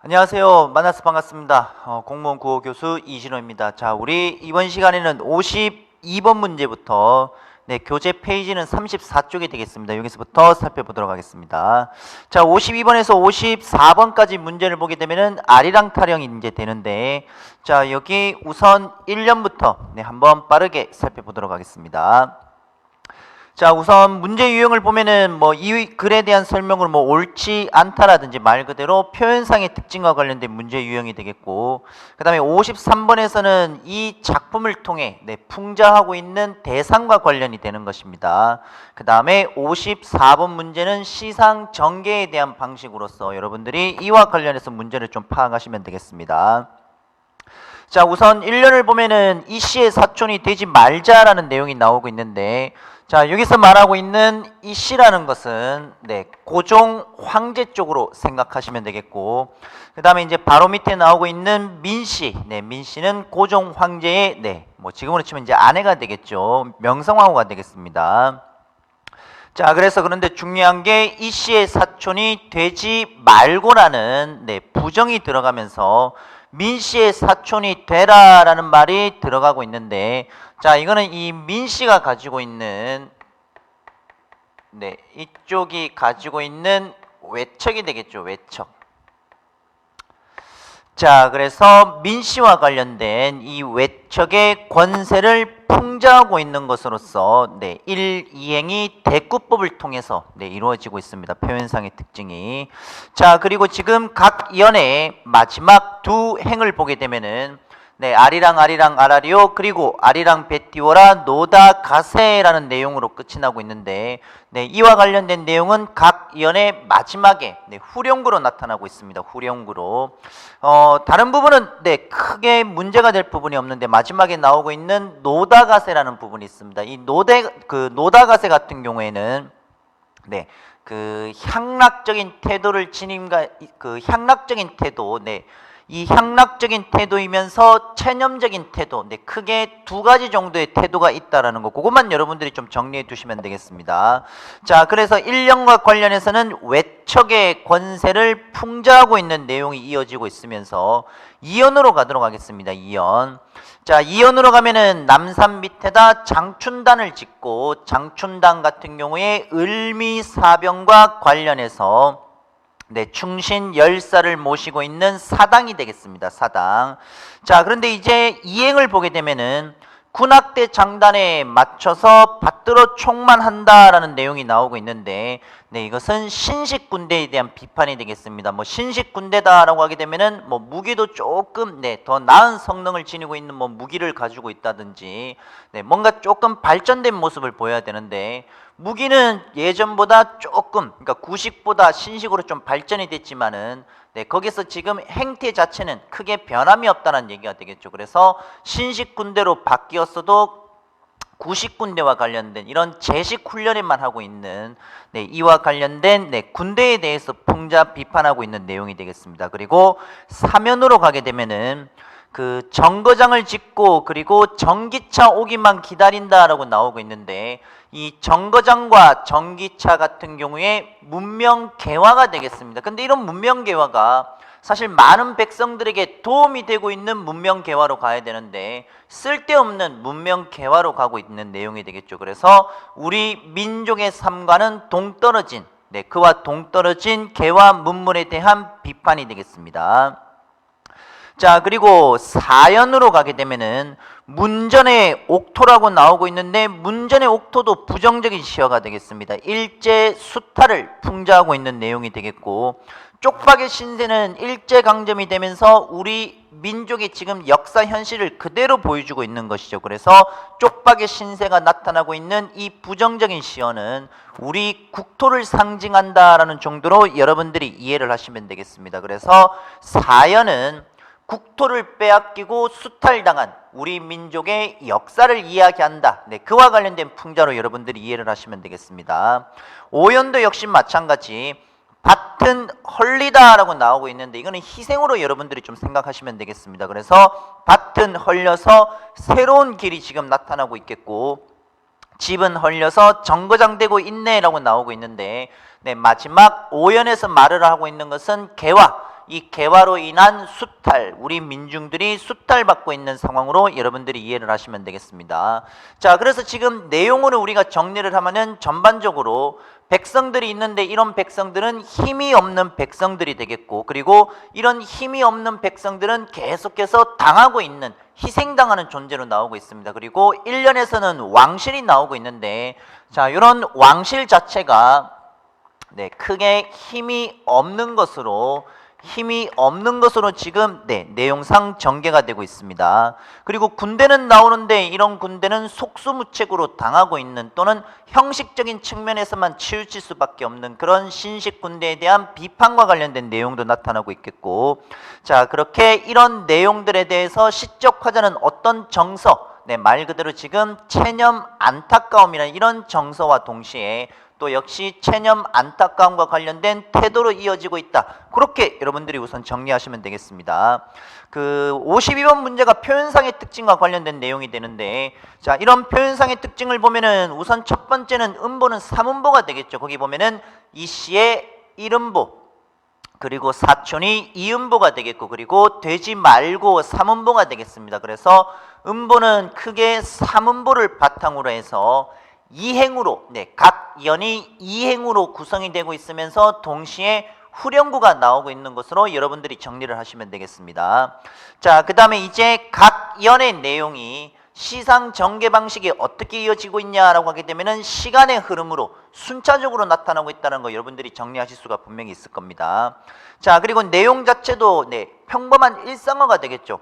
안녕하세요. 만나서 반갑습니다. 공무원 구호 교수 이진호입니다. 자, 우리 이번 시간에는 52번 문제부터 교재 페이지는 34쪽이 되겠습니다. 여기서부터 살펴보도록 하겠습니다. 자, 52번에서 54번까지 문제를 보게 되면은 R이랑 타령이 이제 되는데, 자, 여기 우선 1년부터 한번 빠르게 살펴보도록 하겠습니다. 자, 우선 문제 유형을 보면은 이 글에 대한 설명을 옳지 않다라든지 말 그대로 표현상의 특징과 관련된 문제 유형이 되겠고, 그 다음에 53번에서는 이 작품을 통해 풍자하고 있는 대상과 관련이 되는 것입니다. 그 다음에 54번 문제는 시상 전개에 대한 방식으로서 여러분들이 이와 관련해서 문제를 좀 파악하시면 되겠습니다. 자, 우선 1년을 보면은 이 씨의 사촌이 되지 말자라는 내용이 나오고 있는데, 자, 여기서 말하고 있는 이 씨라는 것은 고종 황제 쪽으로 생각하시면 되겠고, 그 다음에 이제 바로 밑에 나오고 있는 민씨, 민씨는 고종 황제의 지금으로 치면 이제 아내가 되겠죠. 명성황후가 되겠습니다. 자, 그래서 그런데 중요한 게 이 씨의 사촌이 되지 말고라는 부정이 들어가면서 민씨의 사촌이 되라라는 말이 들어가고 있는데, 자, 이거는 이 민씨가 가지고 있는 이쪽이 가지고 있는 외척이 되겠죠. 외척. 자, 그래서 민씨와 관련된 이 외척의 권세를 풍자하고 있는 것으로서 1, 2행이 대꾸법을 통해서 이루어지고 있습니다. 표현상의 특징이. 자, 그리고 지금 각 연의 마지막 두 행을 보게 되면은 아리랑 아라리오 그리고 아리랑 베티오라 노다 가세라는 내용으로 끝이 나고 있는데, 이와 관련된 내용은 각 연의 마지막에 후령구로 나타나고 있습니다. 후령구로. 다른 부분은 크게 문제가 될 부분이 없는데, 마지막에 나오고 있는 노다 가세라는 부분이 있습니다. 이 노다 가세 같은 경우에는 그 향락적인 태도를 그 향락적인 태도, 이 향락적인 태도이면서 체념적인 태도, 크게 두 가지 정도의 태도가 있다라는 거, 그것만 여러분들이 좀 정리해 두시면 되겠습니다. 자, 그래서 1년과 관련해서는 외척의 권세를 풍자하고 있는 내용이 이어지고 있으면서 2연으로 가도록 하겠습니다. 2연. 자, 2연으로 가면은 남산 밑에다 장춘단을 짓고, 장춘단 같은 경우에 을미사병과 관련해서 충신 열사를 모시고 있는 사당이 되겠습니다. 사당. 자, 그런데 이제 이행을 보게 되면은 군악대 장단에 맞춰서 받들어 총만한다라는 내용이 나오고 있는데, 이것은 신식군대에 대한 비판이 되겠습니다. 신식군대다라고 하게 되면은 무기도 조금 더 나은 성능을 지니고 있는 무기를 가지고 있다든지 뭔가 조금 발전된 모습을 보여야 되는데, 무기는 예전보다 조금, 그러니까 구식보다 신식으로 좀 발전이 됐지만은 거기서 지금 행태 자체는 크게 변함이 없다는 얘기가 되겠죠. 그래서 신식 군대로 바뀌었어도 구식 군대와 관련된 이런 제식 훈련에만 하고 있는 이와 관련된 군대에 대해서 풍자 비판하고 있는 내용이 되겠습니다. 그리고 사면으로 가게 되면은 그 정거장을 짓고 그리고 전기차 오기만 기다린다라고 나오고 있는데, 이 정거장과 전기차 같은 경우에 문명 개화가 되겠습니다. 근데 이런 문명 개화가 사실 많은 백성들에게 도움이 되고 있는 문명 개화로 가야 되는데 쓸데없는 문명 개화로 가고 있는 내용이 되겠죠. 그래서 우리 민족의 삶과는 동떨어진 그와 동떨어진 개화 문물에 대한 비판이 되겠습니다. 자, 그리고 4연으로 가게 되면은 문전의 옥토라고 나오고 있는데, 문전의 옥토도 부정적인 시어가 되겠습니다. 일제 수탈을 풍자하고 있는 내용이 되겠고, 쪽박의 신세는 일제강점이 되면서 우리 민족의 지금 역사 현실을 그대로 보여주고 있는 것이죠. 그래서 쪽박의 신세가 나타나고 있는 이 부정적인 시어는 우리 국토를 상징한다라는 정도로 여러분들이 이해를 하시면 되겠습니다. 그래서 4연은 국토를 빼앗기고 수탈당한 우리 민족의 역사를 이야기한다. 그와 관련된 풍자로 여러분들이 이해를 하시면 되겠습니다. 5연도 역시 마찬가지 밭은 헐리다라고 나오고 있는데, 이거는 희생으로 여러분들이 좀 생각하시면 되겠습니다. 그래서 밭은 헐려서 새로운 길이 지금 나타나고 있겠고, 집은 헐려서 정거장되고 있네라고 나오고 있는데, 마지막 5연에서 말을 하고 있는 것은 개화, 이 개화로 인한 수탈, 우리 민중들이 수탈받고 있는 상황으로 여러분들이 이해를 하시면 되겠습니다. 자, 그래서 지금 내용으로 우리가 정리를 하면은 전반적으로 백성들이 있는데 이런 백성들은 힘이 없는 백성들이 되겠고, 그리고 이런 힘이 없는 백성들은 계속해서 당하고 있는, 희생당하는 존재로 나오고 있습니다. 그리고 1년에서는 왕실이 나오고 있는데, 자, 이런 왕실 자체가 크게 힘이 없는 것으로 지금 내용상 전개가 되고 있습니다. 그리고 군대는 나오는데 이런 군대는 속수무책으로 당하고 있는, 또는 형식적인 측면에서만 치우칠 수밖에 없는 그런 신식 군대에 대한 비판과 관련된 내용도 나타나고 있겠고, 자, 그렇게 이런 내용들에 대해서 시적화자는 어떤 정서, 말 그대로 지금 체념 안타까움이라는 이런 정서와 동시에 또 역시 체념 안타까움과 관련된 태도로 이어지고 있다. 그렇게 여러분들이 우선 정리하시면 되겠습니다. 그 52번 문제가 표현상의 특징과 관련된 내용이 되는데, 자, 이런 표현상의 특징을 보면은 우선 첫 번째는 음보는 3음보가 되겠죠. 거기 보면은 이씨의 1음보, 그리고 사촌이 2음보가 되겠고, 그리고 되지 말고 3음보가 되겠습니다. 그래서 음보는 크게 3음보를 바탕으로 해서 이행으로, 각 연이 이행으로 구성이 되고 있으면서 동시에 후렴구가 나오고 있는 것으로 여러분들이 정리를 하시면 되겠습니다. 자, 그 다음에 이제 각 연의 내용이 시상 전개 방식이 어떻게 이어지고 있냐라고 하게 되면은 시간의 흐름으로 순차적으로 나타나고 있다는 거 여러분들이 정리하실 수가 분명히 있을 겁니다. 자, 그리고 내용 자체도 평범한 일상어가 되겠죠.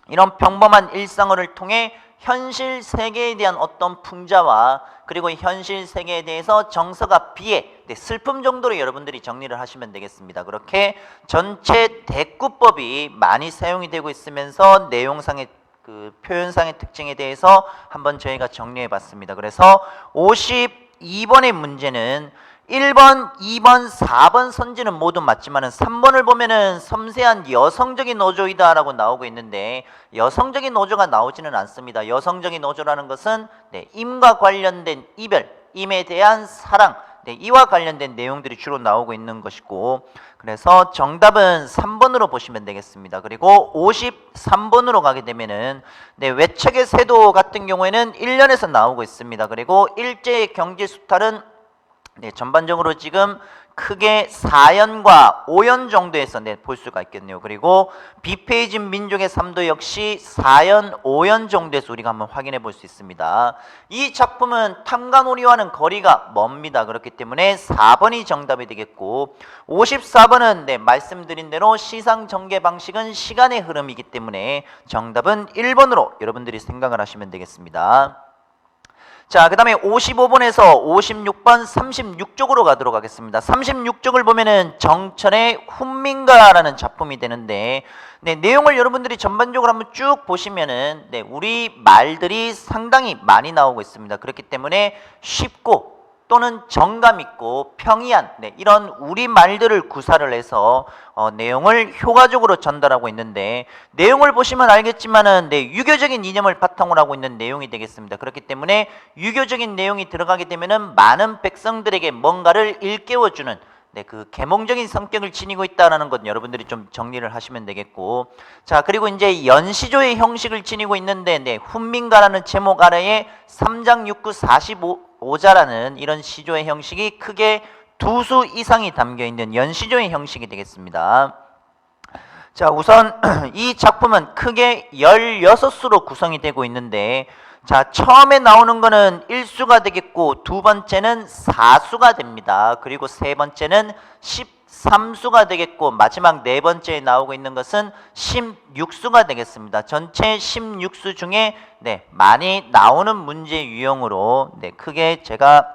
이런 평범한 일상어를 통해 현실 세계에 대한 어떤 풍자와 그리고 현실 세계에 대해서 정서가 비애, 슬픔 정도로 여러분들이 정리를 하시면 되겠습니다. 그렇게 전체 대꾸법이 많이 사용이 되고 있으면서 내용상의 그 표현상의 특징에 대해서 한번 저희가 정리해 봤습니다. 그래서 52번의 문제는 1번, 2번, 4번 선지는 모두 맞지만은 3번을 보면은 섬세한 여성적인 어조이다라고 나오고 있는데, 여성적인 어조가 나오지는 않습니다. 여성적인 어조라는 것은 임과 관련된 이별, 임에 대한 사랑, 이와 관련된 내용들이 주로 나오고 있는 것이고, 그래서 정답은 3번으로 보시면 되겠습니다. 그리고 53번으로 가게 되면은 외척의 세도 같은 경우에는 1년에서 나오고 있습니다. 그리고 일제의 경제 수탈은 전반적으로 지금 크게 4연과 5연 정도에서 볼 수가 있겠네요. 그리고 비페이진 민족의 삶도 역시 4연, 5연 정도에서 우리가 한번 확인해 볼 수 있습니다. 이 작품은 탐관오리와는 거리가 멉니다. 그렇기 때문에 4번이 정답이 되겠고, 54번은 말씀드린 대로 시상 전개 방식은 시간의 흐름이기 때문에 정답은 1번으로 여러분들이 생각을 하시면 되겠습니다. 자, 그 다음에 55번에서 56번 36쪽으로 가도록 하겠습니다. 36쪽을 보면은 정철의 훈민가라는 작품이 되는데, 내용을 여러분들이 전반적으로 한번 쭉 보시면은 우리 말들이 상당히 많이 나오고 있습니다. 그렇기 때문에 쉽고 또는 정감 있고 평이한 이런 우리 말들을 구사를 해서 내용을 효과적으로 전달하고 있는데, 내용을 보시면 알겠지만은 유교적인 이념을 바탕으로 하고 있는 내용이 되겠습니다. 그렇기 때문에 유교적인 내용이 들어가게 되면은 많은 백성들에게 뭔가를 일깨워주는 그 계몽적인 성격을 지니고 있다는 것 여러분들이 좀 정리를 하시면 되겠고, 자, 그리고 이제 연시조의 형식을 지니고 있는데 훈민가라는 제목 아래에 3장 6구 45자라는 이런 시조의 형식이 크게 2수 이상이 담겨 있는 연시조의 형식이 되겠습니다. 자, 우선 이 작품은 크게 16수로 구성이 되고 있는데, 자, 처음에 나오는 거는 1수가 되겠고, 두 번째는 4수가 됩니다. 그리고 세 번째는 13수가 되겠고, 마지막 네 번째에 나오고 있는 것은 16수가 되겠습니다. 전체 16수 중에 많이 나오는 문제 유형으로 크게 제가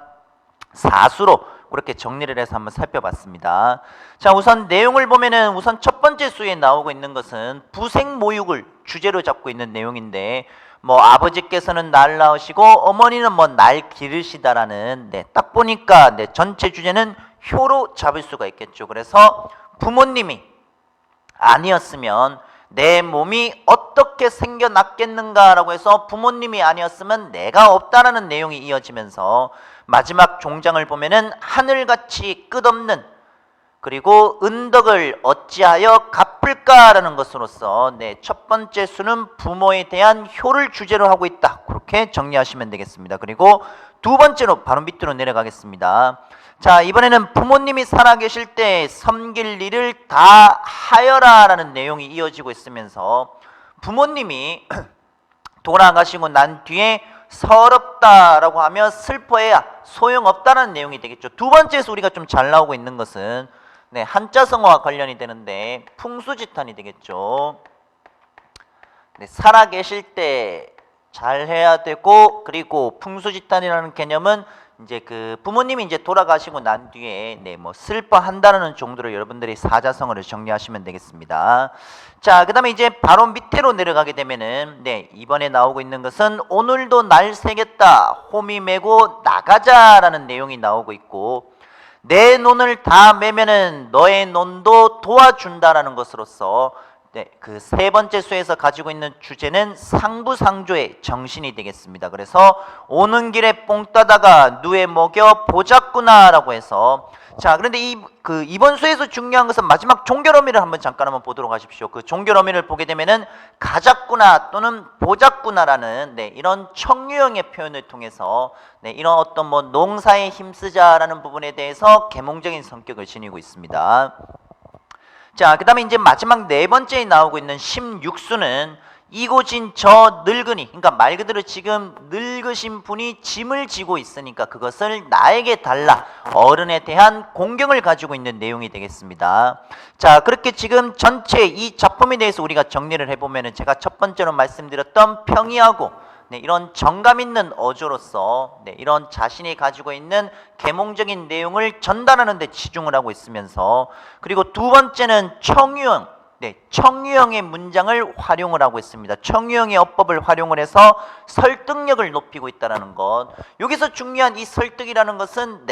4수로 그렇게 정리를 해서 한번 살펴봤습니다. 자, 우선 내용을 보면은 우선 첫 번째 수에 나오고 있는 것은 부생모육을 주제로 잡고 있는 내용인데, 아버지께서는 날 낳으시고 어머니는 날 기르시다라는 딱 보니까 전체 주제는 효로 잡을 수가 있겠죠. 그래서 부모님이 아니었으면 내 몸이 어떻게 생겨났겠는가라고 해서 부모님이 아니었으면 내가 없다라는 내용이 이어지면서 마지막 종장을 보면은 하늘같이 끝없는, 그리고 은덕을 어찌하여 갚을까라는 것으로서 첫 번째 수는 부모에 대한 효를 주제로 하고 있다. 그렇게 정리하시면 되겠습니다. 그리고 두 번째로 바로 밑으로 내려가겠습니다. 자, 이번에는 부모님이 살아계실 때 섬길 일을 다 하여라라는 내용이 이어지고 있으면서 부모님이 돌아가시고 난 뒤에 서럽다라고 하며 슬퍼해야 소용없다는 내용이 되겠죠. 두 번째에서 우리가 좀 잘 나오고 있는 것은 한자성어와 관련이 되는데 풍수지탄이 되겠죠. 살아계실 때 잘해야 되고, 그리고 풍수지탄이라는 개념은 이제 그 부모님이 이제 돌아가시고 난 뒤에 뭐 슬퍼한다는 정도로 여러분들이 사자성어를 정리하시면 되겠습니다. 자, 그다음에 이제 바로 밑으로 내려가게 되면은 이번에 나오고 있는 것은 오늘도 날 새겠다 호미 메고 나가자라는 내용이 나오고 있고, 내 논을 다 매면은 너의 논도 도와준다라는 것으로서 그 세 번째 수에서 가지고 있는 주제는 상부상조의 정신이 되겠습니다. 그래서 오는 길에 뽕 따다가 누에 먹여 보자꾸나라고 해서, 자, 그런데 이번 수에서 중요한 것은 마지막 종결어미를 한번 보도록 하십시오. 그 종결어미를 보게 되면은 가자꾸나 또는 보자꾸나라는 이런 청유형의 표현을 통해서 이런 어떤 뭐 농사에 힘쓰자라는 부분에 대해서 계몽적인 성격을 지니고 있습니다. 자, 그 다음에 이제 마지막 네 번째에 나오고 있는 16수는 이고진 저 늙으니, 그러니까 말 그대로 지금 늙으신 분이 짐을 지고 있으니까 그것을 나에게 달라, 어른에 대한 공경을 가지고 있는 내용이 되겠습니다. 자, 그렇게 지금 전체 이 작품에 대해서 우리가 정리를 해보면은 제가 첫 번째로 말씀드렸던 평이하고 이런 정감 있는 어조로서 이런 자신이 가지고 있는 계몽적인 내용을 전달하는 데 치중을 하고 있으면서, 그리고 두 번째는 청유형, 청유형의 문장을 활용을 하고 있습니다. 청유형의 어법을 활용을 해서 설득력을 높이고 있다는 것. 여기서 중요한 이 설득이라는 것은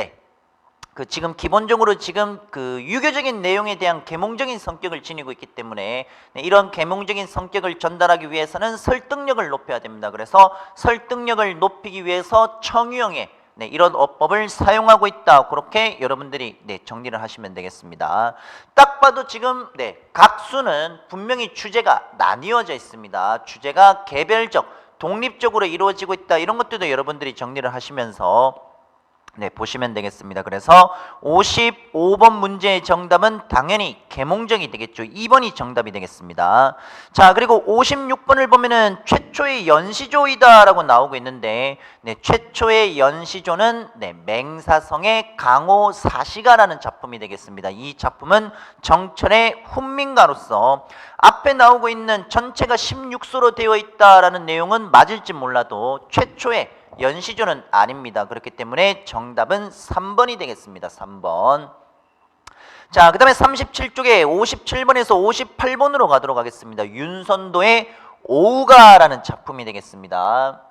그 지금 기본적으로 지금 그 유교적인 내용에 대한 계몽적인 성격을 지니고 있기 때문에 이런 계몽적인 성격을 전달하기 위해서는 설득력을 높여야 됩니다. 그래서 설득력을 높이기 위해서 청유형의 이런 어법을 사용하고 있다. 그렇게 여러분들이 정리를 하시면 되겠습니다. 딱 봐도 지금 각 수는 분명히 주제가 나뉘어져 있습니다. 주제가 개별적, 독립적으로 이루어지고 있다. 이런 것들도 여러분들이 정리를 하시면서 보시면 되겠습니다. 그래서 55번 문제의 정답은 당연히 계몽적이 되겠죠. 2번이 정답이 되겠습니다. 자, 그리고 56번을 보면은 최초의 연시조이다 라고 나오고 있는데 최초의 연시조는 맹사성의 강호사시가라는 작품이 되겠습니다. 이 작품은 정철의 훈민가로서 앞에 나오고 있는 전체가 16수로 되어 있다라는 내용은 맞을지 몰라도 최초의 연시조는 아닙니다. 그렇기 때문에 정답은 3번이 되겠습니다. 3번. 자, 그 다음에 37쪽에 57번에서 58번으로 가도록 하겠습니다. 윤선도의 오우가라는 작품이 되겠습니다.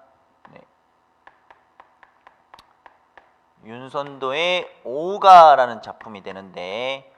윤선도의 오우가라는 작품이 되는데,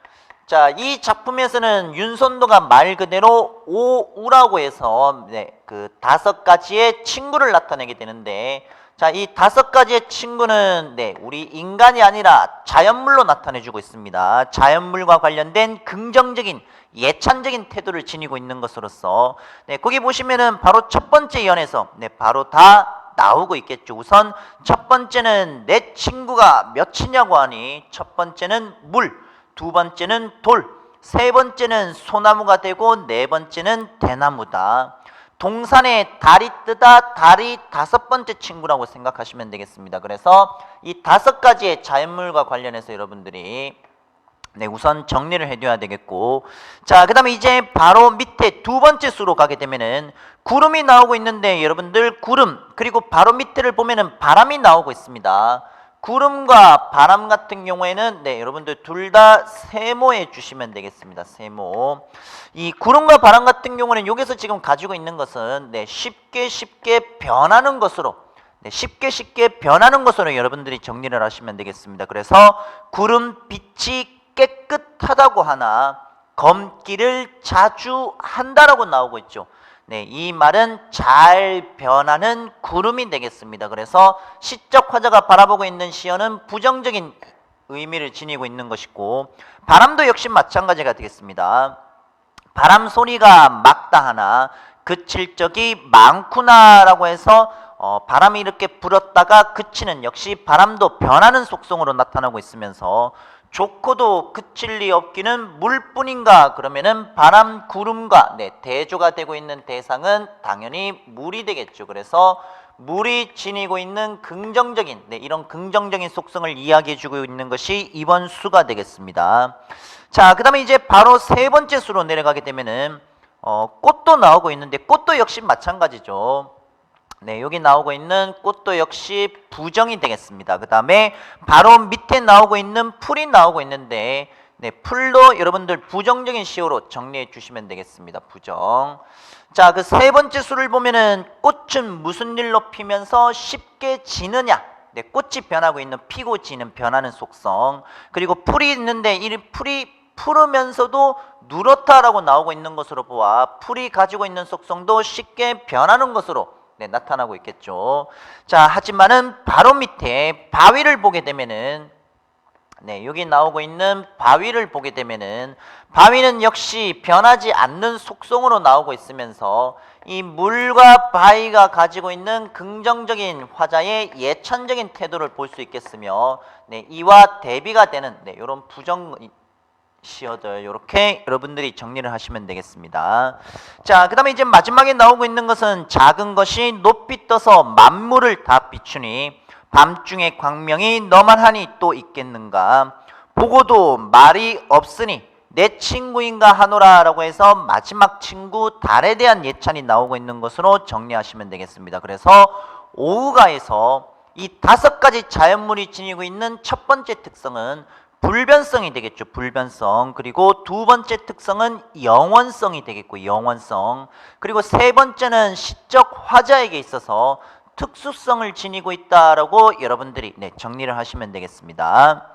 자, 이 작품에서는 윤선도가 말 그대로 오우라고 해서 그 5가지의 친구를 나타내게 되는데, 자, 이 5가지의 친구는 우리 인간이 아니라 자연물로 나타내주고 있습니다. 자연물과 관련된 긍정적인 예찬적인 태도를 지니고 있는 것으로서 거기 보시면은 바로 첫 번째 연에서 바로 다 나오고 있겠죠. 우선 첫 번째는 내 친구가 몇이냐고 하니 첫 번째는 물, 두 번째는 돌, 세 번째는 소나무가 되고 네 번째는 대나무다. 동산에 달이 뜨다, 달이 5번째 친구라고 생각하시면 되겠습니다. 그래서 이 5가지의 자연물과 관련해서 여러분들이 우선 정리를 해둬야 되겠고, 자, 그 다음에 이제 바로 밑에 두 번째 수로 가게 되면은 구름이 나오고 있는데 여러분들 구름, 그리고 바로 밑에를 보면은 바람이 나오고 있습니다. 구름과 바람 같은 경우에는 여러분들 둘 다 세모해 주시면 되겠습니다. 세모. 이 구름과 바람 같은 경우는 여기서 지금 가지고 있는 것은 쉽게 변하는 것으로 쉽게 변하는 것으로 여러분들이 정리를 하시면 되겠습니다. 그래서 구름빛이 깨끗하다고 하나 검기를 자주 한다라고 나오고 있죠. 이 말은 잘 변하는 구름이 되겠습니다. 그래서 시적 화자가 바라보고 있는 시연은 부정적인 의미를 지니고 있는 것이고, 바람도 역시 마찬가지가 되겠습니다. 바람 소리가 막다 하나 그칠 적이 많구나라고 해서 바람이 이렇게 불었다가 그치는, 역시 바람도 변하는 속성으로 나타나고 있으면서, 좋고도 그칠 리 없기는 물뿐인가, 그러면은 바람 구름과 대조가 되고 있는 대상은 당연히 물이 되겠죠. 그래서 물이 지니고 있는 긍정적인 이런 긍정적인 속성을 이야기해 주고 있는 것이 이번 수가 되겠습니다. 자, 그 다음에 이제 바로 세 번째 수로 내려가게 되면은 꽃도 나오고 있는데, 꽃도 역시 마찬가지죠. 네, 여기 나오고 있는 꽃도 역시 부정이 되겠습니다. 그 다음에 바로 밑에 나오고 있는 풀이 나오고 있는데, 풀도 여러분들 부정적인 시호로 정리해 주시면 되겠습니다. 부정. 자, 그 세 번째 수를 보면은 꽃은 무슨 일로 피면서 쉽게 지느냐. 꽃이 변하고 있는, 피고 지는, 변하는 속성. 그리고 풀이 있는데 이 풀이 푸르면서도 누렇다라고 나오고 있는 것으로 보아 풀이 가지고 있는 속성도 쉽게 변하는 것으로 나타나고 있겠죠. 자, 하지만은 바로 밑에 바위를 보게 되면은, 여기 나오고 있는 바위를 보게 되면은, 바위는 역시 변하지 않는 속성으로 나오고 있으면서 이 물과 바위가 가지고 있는 긍정적인 화자의 예찬적인 태도를 볼 수 있겠으며, 이와 대비가 되는 이런 부정 시어들, 이렇게 여러분들이 정리를 하시면 되겠습니다. 자, 그 다음에 이제 마지막에 나오고 있는 것은, 작은 것이 높이 떠서 만물을 다 비추니 밤중에 광명이 너만 하니 또 있겠는가. 보고도 말이 없으니 내 친구인가 하노라 라고 해서 마지막 친구 달에 대한 예찬이 나오고 있는 것으로 정리하시면 되겠습니다. 그래서 오후가에서 이 5가지 자연물이 지니고 있는 첫 번째 특성은 불변성이 되겠죠. 불변성. 그리고 두 번째 특성은 영원성이 되겠고, 영원성. 그리고 세 번째는 시적 화자에게 있어서 특수성을 지니고 있다라고 여러분들이 정리를 하시면 되겠습니다.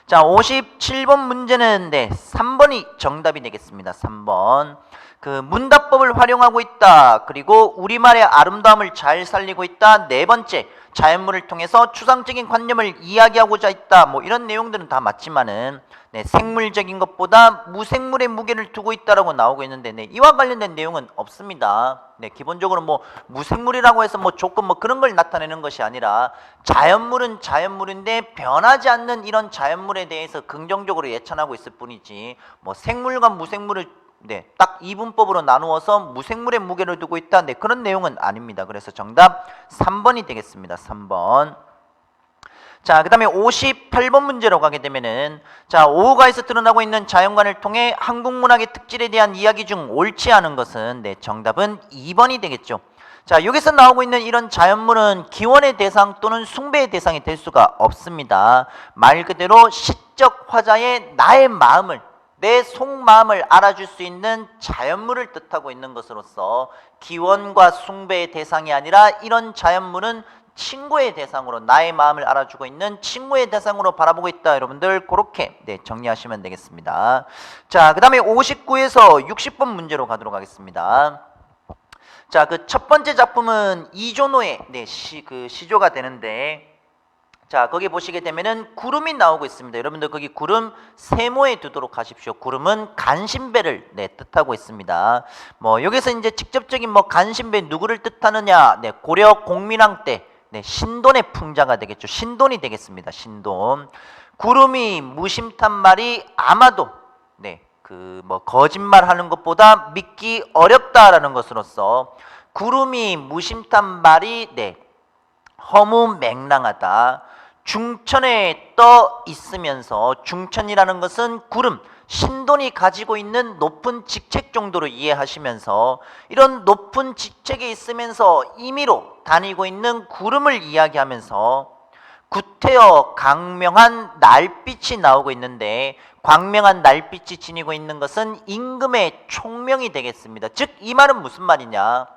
자, 57번 문제는 3번이 정답이 되겠습니다. 3번. 그 문답법을 활용하고 있다. 그리고 우리말의 아름다움을 잘 살리고 있다. 네 번째, 자연물을 통해서 추상적인 관념을 이야기하고자 있다. 뭐 이런 내용들은 다 맞지만은 생물적인 것보다 무생물의 무게를 두고 있다라고 나오고 있는데, 이와 관련된 내용은 없습니다. 기본적으로 뭐 무생물이라고 해서 뭐 조건 뭐 그런 걸 나타내는 것이 아니라, 자연물은 자연물인데 변하지 않는 이런 자연물에 대해서 긍정적으로 예찬하고 있을 뿐이지, 뭐 생물과 무생물을 딱 이분법으로 나누어서 무생물의 무게를 두고 있다, 그런 내용은 아닙니다. 그래서 정답 3번이 되겠습니다. 3번. 자, 그 다음에 58번 문제로 가게 되면은, 자, 오후가에서 드러나고 있는 자연관을 통해 한국 문학의 특질에 대한 이야기 중 옳지 않은 것은, 정답은 2번이 되겠죠. 자, 여기서 나오고 있는 이런 자연물은 기원의 대상 또는 숭배의 대상이 될 수가 없습니다. 말 그대로 시적 화자의 나의 마음을, 내 속마음을 알아줄 수 있는 자연물을 뜻하고 있는 것으로서, 기원과 숭배의 대상이 아니라 이런 자연물은 친구의 대상으로, 나의 마음을 알아주고 있는 친구의 대상으로 바라보고 있다. 여러분들 그렇게 정리하시면 되겠습니다. 자, 그 다음에 59에서 60번 문제로 가도록 하겠습니다. 자, 그 첫 번째 작품은 이조노의 시조가 되는데, 자, 거기 보시게 되면은 구름이 나오고 있습니다. 여러분들 거기 구름 세모에 두도록 하십시오. 구름은 간신배를 뜻하고 있습니다. 뭐 여기서 이제 직접적인 뭐 간신배 누구를 뜻하느냐? 고려 공민왕 때 신돈의 풍자가 되겠죠. 신돈이 되겠습니다. 신돈. 구름이 무심탄 말이 아마도 그 뭐 거짓말하는 것보다 믿기 어렵다라는 것으로서, 구름이 무심탄 말이 허무맹랑하다. 중천에 떠 있으면서, 중천이라는 것은 구름, 신돈이 가지고 있는 높은 직책 정도로 이해하시면서, 이런 높은 직책에 있으면서 임의로 다니고 있는 구름을 이야기하면서 구태여 강명한 날빛이 나오고 있는데, 광명한 날빛이 지니고 있는 것은 임금의 총명이 되겠습니다. 즉 이 말은 무슨 말이냐?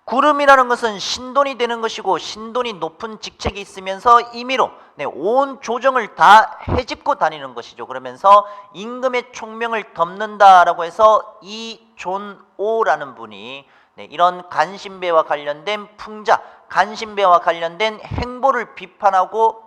구름이라는 것은 신돈이 되는 것이고, 신돈이 높은 직책이 있으면서 임의로 온 조정을 다 헤집고 다니는 것이죠. 그러면서 임금의 총명을 덮는다라고 해서 이존오라는 분이 이런 간신배와 관련된 풍자, 간신배와 관련된 행보를 비판하고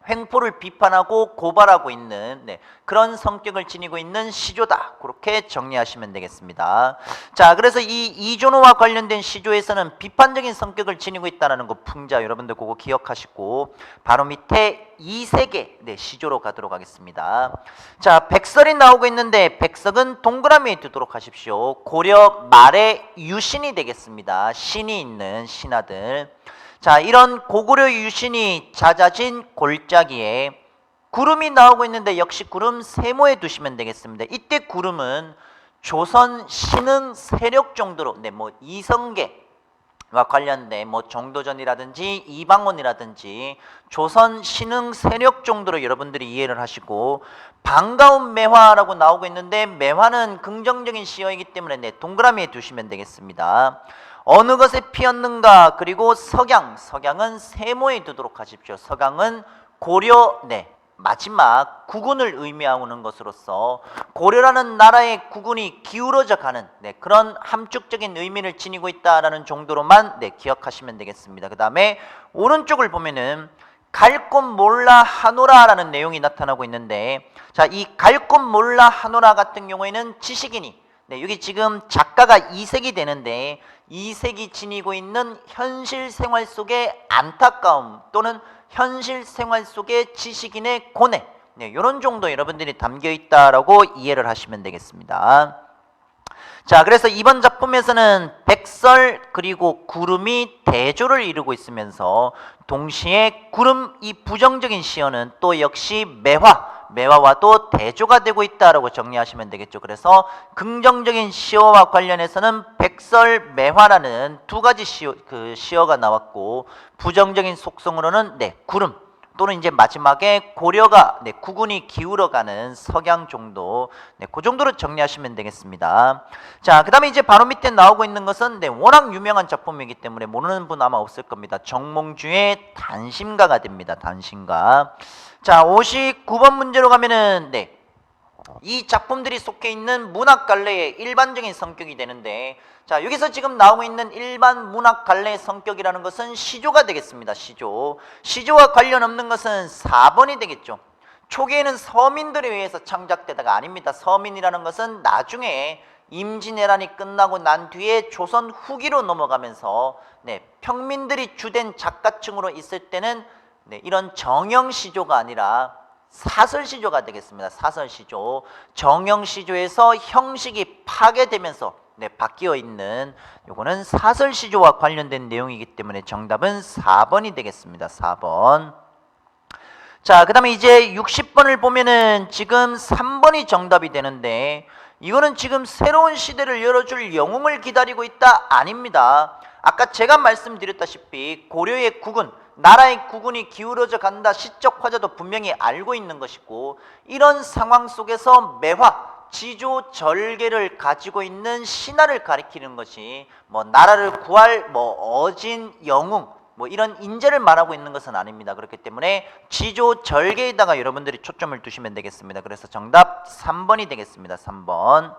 횡포를 비판하고 고발하고 있는 그런 성격을 지니고 있는 시조다. 그렇게 정리하시면 되겠습니다. 자, 그래서 이 이존호와 관련된 시조에서는 비판적인 성격을 지니고 있다는 거 풍자 여러분들 그거 기억하시고 바로 밑에 이세계 시조로 가도록 하겠습니다. 자, 백설이 나오고 있는데 백석은 동그라미에 두도록 하십시오. 고려 말의 유신이 되겠습니다. 신이 있는 신하들. 자, 이런 고구려 유신이 잦아진 골짜기에 구름이 나오고 있는데 역시 구름 세모에 두시면 되겠습니다. 이때 구름은 조선 신흥 세력 정도로 뭐 이성계와 관련된 뭐 정도전이라든지 이방원이라든지 조선 신흥 세력 정도로 여러분들이 이해를 하시고, 반가운 매화라고 나오고 있는데 매화는 긍정적인 시어이기 때문에 동그라미에 두시면 되겠습니다. 어느 것에 피었는가, 그리고 석양은 세모에 두도록 하십시오. 석양은 고려 마지막 국운을 의미하는 것으로서 고려라는 나라의 국운이 기울어져 가는 그런 함축적인 의미를 지니고 있다라는 정도로만 기억하시면 되겠습니다. 그 다음에 오른쪽을 보면은 갈 곳 몰라 하노라라는 내용이 나타나고 있는데, 자, 이 갈 곳 몰라 하노라 같은 경우에는 지식인이 여기 지금 작가가 이색이 되는데, 이색이 지니고 있는 현실 생활 속의 안타까움 또는 현실 생활 속의 지식인의 고뇌, 이런 정도 여러분들이 담겨 있다라고 이해를 하시면 되겠습니다. 자, 그래서 이번 작품에서는 백설 그리고 구름이 대조를 이루고 있으면서 동시에 구름 이 부정적인 시어는 또 역시 매화와도 대조가 되고 있다라고 정리하시면 되겠죠. 그래서 긍정적인 시어와 관련해서는 백설 매화라는 두 가지 시어가 나왔고, 부정적인 속성으로는 구름 또는 이제 마지막에 고려가 국운이 기울어가는 석양 정도, 그 정도로 정리하시면 되겠습니다. 자, 그 다음에 이제 바로 밑에 나오고 있는 것은 워낙 유명한 작품이기 때문에 모르는 분 아마 없을 겁니다. 정몽주의 단심가가 됩니다. 단심가. 자, 59번 문제로 가면은 이 작품들이 속해 있는 문학 갈래의 일반적인 성격이 되는데, 자, 여기서 지금 나오고 있는 일반 문학 갈래의 성격이라는 것은 시조가 되겠습니다. 시조와 관련 없는 것은 4번이 되겠죠. 초기에는 서민들에 의해서 창작되다가 아닙니다. 서민이라는 것은 나중에 임진왜란이 끝나고 난 뒤에 조선 후기로 넘어가면서 평민들이 주된 작가층으로 있을 때는 이런 정형시조가 아니라 사설시조가 되겠습니다. 사설시조. 정형시조에서 형식이 파괴되면서 바뀌어 있는 요거는 사설시조와 관련된 내용이기 때문에 정답은 4번이 되겠습니다. 4번. 자, 그 다음에 이제 60번을 보면은 지금 3번이 정답이 되는데, 이거는 지금 새로운 시대를 열어줄 영웅을 기다리고 있다? 아닙니다. 아까 제가 말씀드렸다시피 고려의 국운, 나라의 국운이 기울어져 간다, 시적 화자도 분명히 알고 있는 것이고, 이런 상황 속에서 매화, 지조 절개를 가지고 있는 신하를 가리키는 것이 뭐 나라를 구할 어진 영웅 이런 인재를 말하고 있는 것은 아닙니다. 그렇기 때문에 지조 절개에다가 여러분들이 초점을 두시면 되겠습니다. 그래서 정답 3번이 되겠습니다. 3번.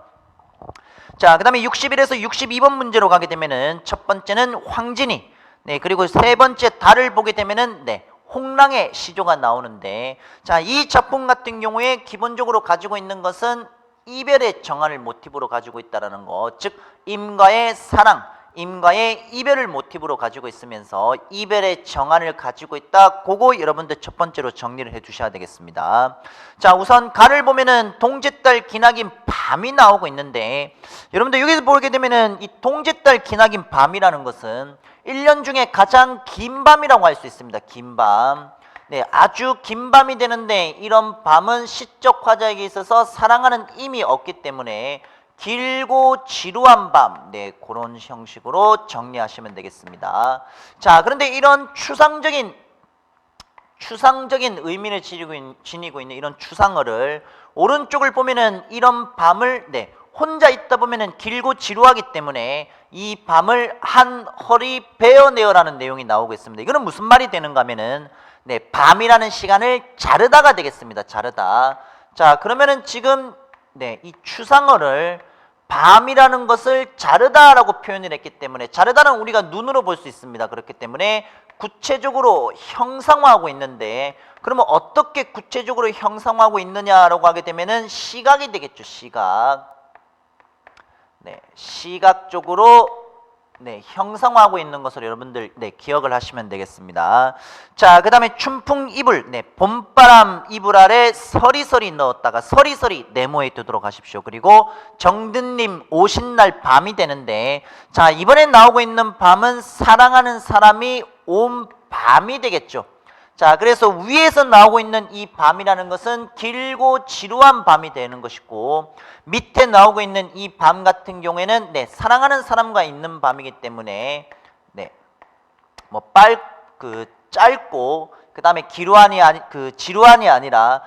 자, 그 다음에 61에서 62번 문제로 가게 되면은 첫 번째는 황진이, 그리고 세 번째 달을 보게 되면은 홍랑의 시조가 나오는데, 자, 이 작품 같은 경우에 기본적으로 가지고 있는 것은 이별의 정화를 모티브로 가지고 있다는 거, 즉 임과의 사랑, 임과의 이별을 모티브로 가지고 있으면서 이별의 정화를 가지고 있다. 그거 여러분들 첫 번째로 정리를 해 주셔야 되겠습니다. 자, 우선 가를 보면은 동짓달 기나긴 밤이 나오고 있는데, 여러분들 여기서 보게 되면은 이 동짓달 기나긴 밤이라는 것은 1년 중에 가장 긴 밤이라고 할 수 있습니다. 긴 밤. 아주 긴 밤이 되는데, 이런 밤은 시적 화자에게 있어서 사랑하는 힘이 없기 때문에 길고 지루한 밤, 그런 형식으로 정리하시면 되겠습니다. 자, 그런데 이런 추상적인 의미를 지니고 있는 이런 추상어를 오른쪽을 보면은 이런 밤을 혼자 있다 보면은 길고 지루하기 때문에 이 밤을 한 허리 베어내어라는 내용이 나오고 있습니다. 이거는 무슨 말이 되는가 하면은 밤이라는 시간을 자르다가 되겠습니다. 자르다. 자, 그러면은 지금 이 추상어를 밤이라는 것을 자르다라고 표현을 했기 때문에, 자르다는 우리가 눈으로 볼 수 있습니다. 그렇기 때문에 구체적으로 형상화하고 있는데, 그러면 어떻게 구체적으로 형상화하고 있느냐라고 하게 되면은 시각이 되겠죠. 시각. 네, 시각적으로 형상화하고 있는 것으로 여러분들 기억을 하시면 되겠습니다. 자, 그 다음에 춘풍 이불, 봄바람 이불 아래 서리서리 넣었다가 서리서리 네모에 두도록 하십시오. 그리고 정든님 오신 날 밤이 되는데, 자, 이번에 나오고 있는 밤은 사랑하는 사람이 온 밤이 되겠죠. 자, 그래서 위에서 나오고 있는 이 밤이라는 것은 길고 지루한 밤이 되는 것이고, 밑에 나오고 있는 이 밤 같은 경우에는 사랑하는 사람과 있는 밤이기 때문에 짧고, 그 다음에 지루한이 아니라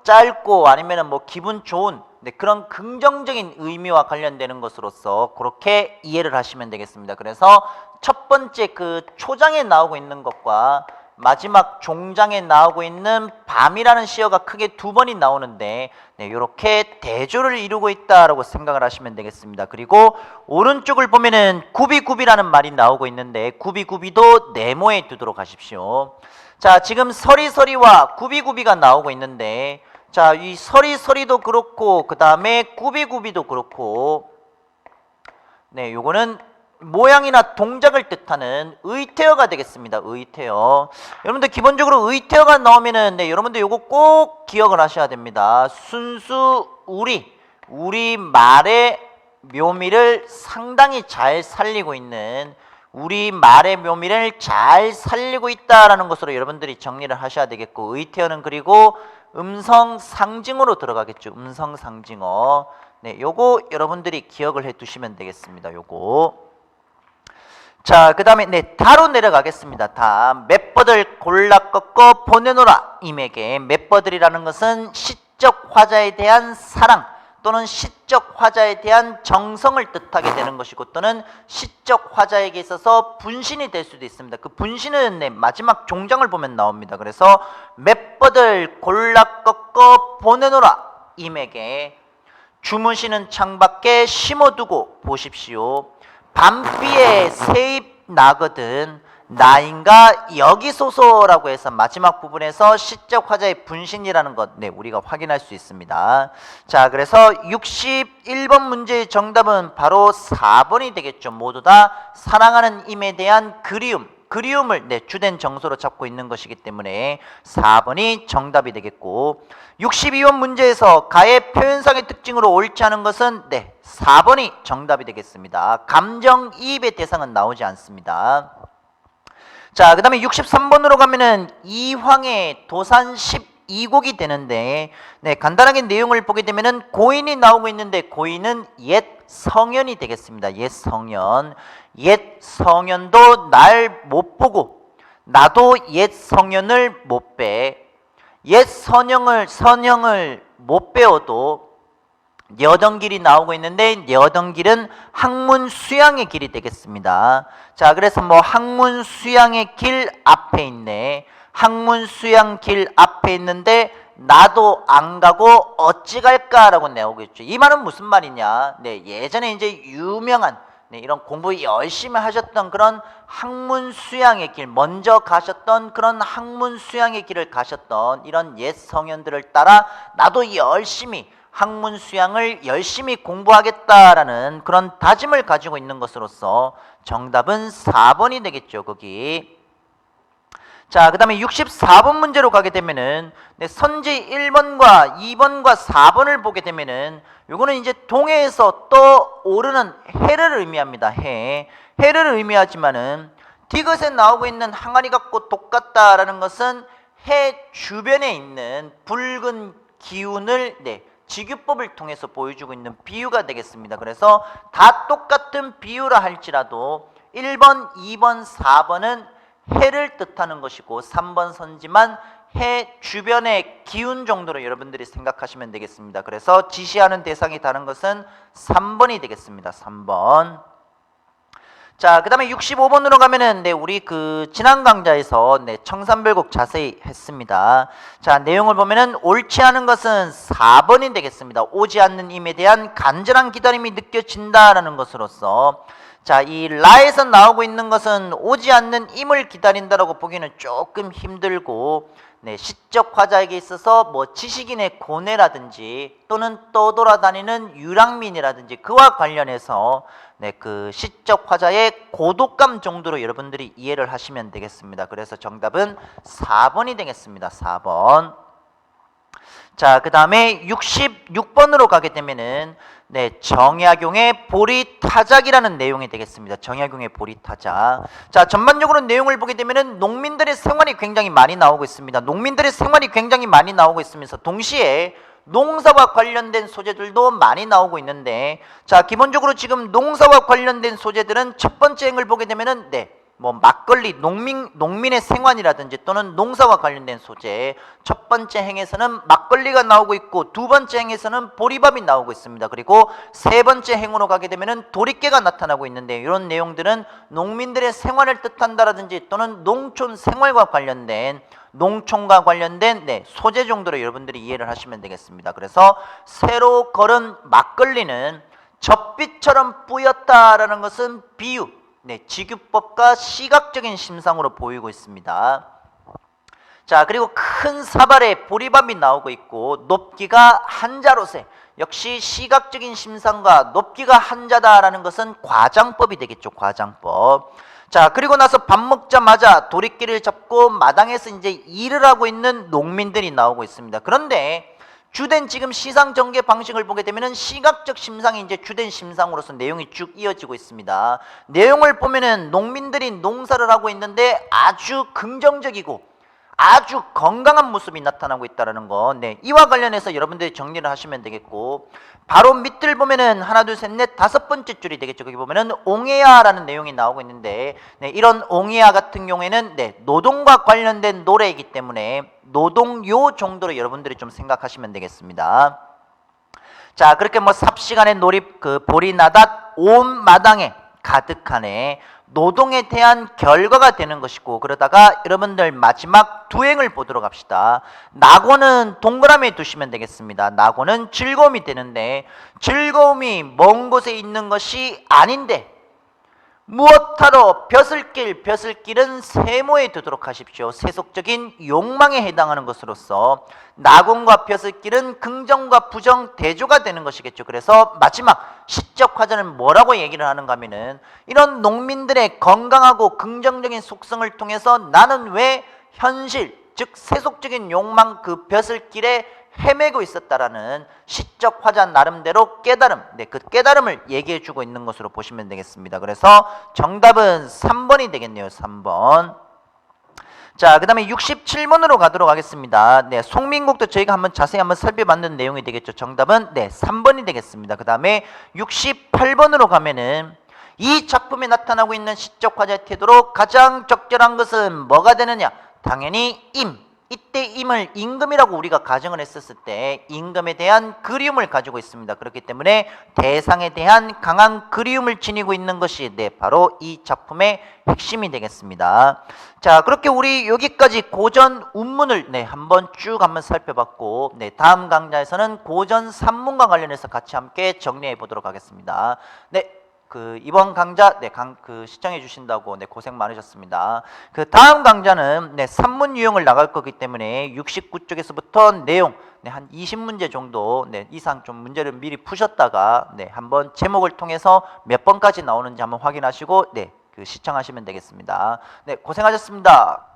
짧고 아니면은 기분 좋은 그런 긍정적인 의미와 관련되는 것으로서 그렇게 이해를 하시면 되겠습니다. 그래서 첫 번째 그 초장에 나오고 있는 것과 마지막 종장에 나오고 있는 밤이라는 시어가 크게 두 번이 나오는데, 이렇게 대조를 이루고 있다라고 생각을 하시면 되겠습니다. 그리고 오른쪽을 보면은 구비구비라는 말이 나오고 있는데, 구비구비도 네모에 두도록 하십시오. 자, 지금 서리서리와 구비구비가 나오고 있는데, 자, 이 서리서리도 그렇고 그 다음에 구비구비도 그렇고, 요거는 모양이나 동작을 뜻하는 의태어가 되겠습니다. 의태어. 여러분들 기본적으로 의태어가 나오면은 여러분들 요거 꼭 기억을 하셔야 됩니다. 순수 우리 말의 묘미를 상당히 잘 살리고 있는, 우리 말의 묘미를 잘 살리고 있다라는 것으로 여러분들이 정리를 하셔야 되겠고, 의태어는 그리고 음성 상징어로 들어가겠죠. 음성 상징어. 요거 여러분들이 기억을 해 두시면 되겠습니다. 요거. 자, 그 다음에 다로 내려가겠습니다. 다. 맷버들 골라 꺾어 보내노라 임에게. 맷버들이라는 것은 시적 화자에 대한 사랑 또는 시적 화자에 대한 정성을 뜻하게 되는 것이고, 또는 시적 화자에게 있어서 분신이 될 수도 있습니다. 그 분신은 마지막 종장을 보면 나옵니다. 그래서 맷버들 골라 꺾어 보내노라 임에게 주무시는 창밖에 심어두고 보십시오. 밤비에 새잎 나거든 나인가 여기소서라고 해서 마지막 부분에서 시적 화자의 분신이라는 것 우리가 확인할 수 있습니다. 자, 그래서 61번 문제의 정답은 바로 4번이 되겠죠. 모두 다 사랑하는 임에 대한 그리움을 주된 정서로 잡고 있는 것이기 때문에 4번이 정답이 되겠고, 62번 문제에서 가의 표현상의 특징으로 옳지 않은 것은 4번이 정답이 되겠습니다. 감정이입의 대상은 나오지 않습니다. 자, 그 다음에 63번으로 가면은 이황의 도산 12곡이 되는데, 간단하게 내용을 보게 되면은 고인이 나오고 있는데, 고인은 옛 성현이 되겠습니다. 옛 성현. 옛 성현도 날 못 보고 나도 옛 성현을 못 배. 옛 선형을 못 배워도 여정길이 나오고 있는데, 여정길은 학문 수양의 길이 되겠습니다. 자, 그래서 학문 수양의 길 앞에 있네. 학문 수양 길 앞에 있는데 나도 안 가고 어찌 갈까라고 나오겠죠. 이 말은 무슨 말이냐? 예전에 이제 유명한 이런 공부 열심히 하셨던 그런 학문 수양의 길, 먼저 가셨던 그런 학문 수양의 길을 가셨던 이런 옛 성현들을 따라 나도 열심히 학문 수양을 열심히 공부하겠다라는 그런 다짐을 가지고 있는 것으로서 정답은 4번이 되겠죠. 거기. 자, 그 다음에 64번 문제로 가게 되면은 선지 1번과 2번과 4번을 보게 되면은 요거는 이제 동해에서 떠오르는 해를 의미합니다. 해를 의미하지만은 디귿에 나오고 있는 항아리 같고 똑같다라는 것은 해 주변에 있는 붉은 기운을 지규법을 통해서 보여주고 있는 비유가 되겠습니다. 그래서 다 똑같은 비유라 할지라도 1번, 2번, 4번은 해를 뜻하는 것이고 3번 선지만 해 주변의 기운 정도로 여러분들이 생각하시면 되겠습니다. 그래서 지시하는 대상이 다른 것은 3번이 되겠습니다. 3번. 자, 그 다음에 65번으로 가면은 우리 그 지난 강좌에서 청산별곡 자세히 했습니다. 자, 내용을 보면은 옳지 않은 것은 4번이 되겠습니다. 오지 않는 임에 대한 간절한 기다림이 느껴진다라는 것으로서, 자, 이 라에서 나오고 있는 것은 오지 않는 임을 기다린다라고 보기는 조금 힘들고, 네, 시적 화자에게 있어서 뭐 지식인의 고뇌라든지 또는 떠돌아다니는 유랑민이라든지 그와 관련해서 네, 그 시적 화자의 고독감 정도로 여러분들이 이해를 하시면 되겠습니다. 그래서 정답은 4번이 되겠습니다. 4번. 자, 그 다음에 66번으로 가게 되면은 네, 정약용의 보리타작이라는 내용이 되겠습니다. 정약용의 보리타작. 자, 전반적으로 내용을 보게 되면은 농민들의 생활이 굉장히 많이 나오고 있습니다. 농민들의 생활이 굉장히 많이 나오고 있으면서 동시에 농사와 관련된 소재들도 많이 나오고 있는데, 자, 기본적으로 지금 농사와 관련된 소재들은 첫 번째 행을 보게 되면은 네, 뭐 막걸리, 농민의 생활이라든지 또는 농사와 관련된 소재, 첫 번째 행에서는 막걸리가 나오고 있고 두 번째 행에서는 보리밥이 나오고 있습니다. 그리고 세 번째 행으로 가게 되면은 도리깨가 나타나고 있는데, 이런 내용들은 농민들의 생활을 뜻한다라든지 또는 농촌 생활과 관련된, 농촌과 관련된 네, 소재 정도로 여러분들이 이해를 하시면 되겠습니다. 그래서 새로 걸은 막걸리는 젖빛처럼 뿌였다라는 것은 비유, 네, 직유법과 시각적인 심상으로 보이고 있습니다. 자, 그리고 큰 사발에 보리밥이 나오고 있고 높기가 한자로세, 역시 시각적인 심상과 높기가 한자다라는 것은 과장법이 되겠죠. 과장법. 자, 그리고 나서 밥 먹자마자 도리끼를 잡고 마당에서 이제 일을 하고 있는 농민들이 나오고 있습니다. 그런데 주된 지금 시상 전개 방식을 보게 되면은 시각적 심상이 이제 주된 심상으로서 내용이 쭉 이어지고 있습니다. 내용을 보면은 농민들이 농사를 하고 있는데 아주 긍정적이고 아주 건강한 모습이 나타나고 있다는 거, 네, 이와 관련해서 여러분들이 정리를 하시면 되겠고, 바로 밑을 보면은 하나, 둘, 셋, 넷, 다섯 번째 줄이 되겠죠. 거기 보면은 옹해야라는 내용이 나오고 있는데, 네, 이런 옹해야 같은 경우에는 네, 노동과 관련된 노래이기 때문에 노동요 정도로 여러분들이 좀 생각하시면 되겠습니다. 자, 그렇게 뭐 삽시간에 놀입 그 볼이 나닷 온 마당에 가득하네, 노동에 대한 결과가 되는 것이고, 그러다가 여러분들 마지막 두 행을 보도록 합시다. 낙원은 동그라미에 두시면 되겠습니다. 낙원은 즐거움이 되는데 즐거움이 먼 곳에 있는 것이 아닌데 무엇하러 벼슬길은 세모에 두도록 하십시오. 세속적인 욕망에 해당하는 것으로서 낙원과 벼슬길은 긍정과 부정 대조가 되는 것이겠죠. 그래서 마지막 시적 화자는 뭐라고 얘기를 하는가 하면은, 이런 농민들의 건강하고 긍정적인 속성을 통해서 나는 왜 현실, 즉 세속적인 욕망 그 벼슬길에 헤매고 있었다라는 시적 화자 나름대로 깨달음, 네, 그 깨달음을 얘기해 주고 있는 것으로 보시면 되겠습니다. 그래서 정답은 3번이 되겠네요. 3번. 자, 그 다음에 67번으로 가도록 하겠습니다. 네, 송민국도 저희가 한번 자세히 한번 살펴봤는 내용이 되겠죠. 정답은 네, 3번이 되겠습니다. 그 다음에 68번으로 가면은 이 작품에 나타나고 있는 시적 화자의 태도로 가장 적절한 것은 뭐가 되느냐? 당연히 임. 이때 임을 임금이라고 우리가 가정을 했었을 때 임금에 대한 그리움을 가지고 있습니다. 그렇기 때문에 대상에 대한 강한 그리움을 지니고 있는 것이 네, 바로 이 작품의 핵심이 되겠습니다. 자, 그렇게 우리 여기까지 고전 운문을 네, 한번 살펴봤고, 네, 다음 강좌에서는 고전 산문과 관련해서 같이 함께 정리해 보도록 하겠습니다. 네. 이번 강좌 시청해 주신다고 고생 많으셨습니다. 다음 강좌는 산문 유형을 나갈 거기 때문에 69쪽에서부터 내용 한 20문제 정도 이상 좀 문제를 미리 푸셨다가 한번 제목을 통해서 몇 번까지 나오는지 한번 확인하시고 시청하시면 되겠습니다. 고생하셨습니다.